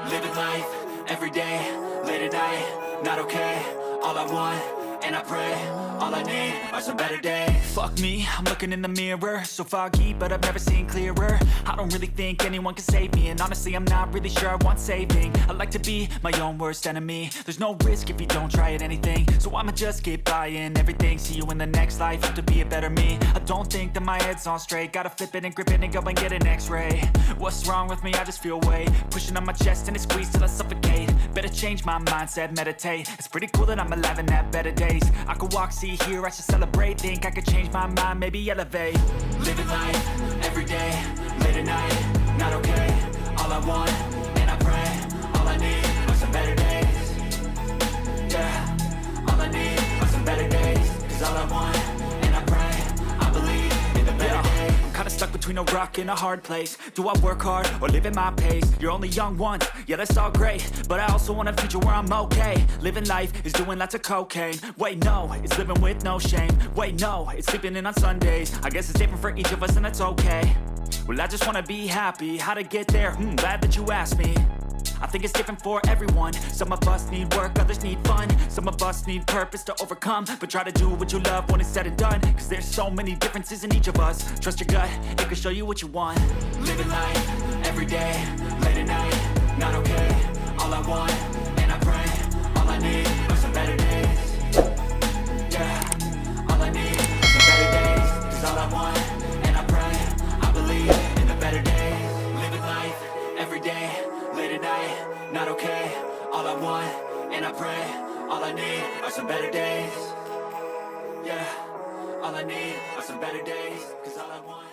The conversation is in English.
Living life, everyday, late at night, not okay. All I want, and I pray, all I need are some better days. Fuck me, I'm looking in the mirror, so foggy, but I've never seen clearer. I don't really think anyone can save me, and honestly I'm not really sure I want saving. I like to be my own worst enemy. There's no risk if you don't try at anything, so I'ma just keep buying everything. See you in the next life, have to be a better me. I don't think that my head's on straight, gotta flip it and grip it and go and get an x-ray. What's wrong with me? I just feel weight pushing on my chest and it squeezes till I suffocate. Better change my mindset, meditate. It's pretty cool that I'm alive and have better days. I could walk, see, hear, I should celebrate. Think I could change my mind, maybe elevate. Living life, everyday, late at night, not okay. All I want, and I pray, all I need are some better days. Yeah, all I need are some better days. Cause all I want, and I pray, I believe in the better days. I'm kinda stuck between a rock and a hard place. Do I work hard or live at my pace? You're only young once, yeah that's all great, but I also want a future where I'm okay. Living life is doing lots of cocaine. Wait no, it's living with no shame. Wait no, it's sleeping in on Sundays. I guess it's different for each of us and that's okay. Well I just wanna be happy, how to get there? Glad that you asked me. I think it's different for everyone. Some of us need work, others need fun. Some of us need purpose to overcome. But try to do what you love when it's said and done. Cause there's so many differences in each of us. Trust your gut, it can show you what you want. Living life, everyday, late at night, not okay. All I want, and I pray, all I need are some better days. Yeah, all I need are some better days. Cause all I want, and I pray, I believe in the better days. Living life, everyday, late at night, not okay. All I want, and I pray, all I need are some better days. Yeah, all I need are some better days. Cause all I want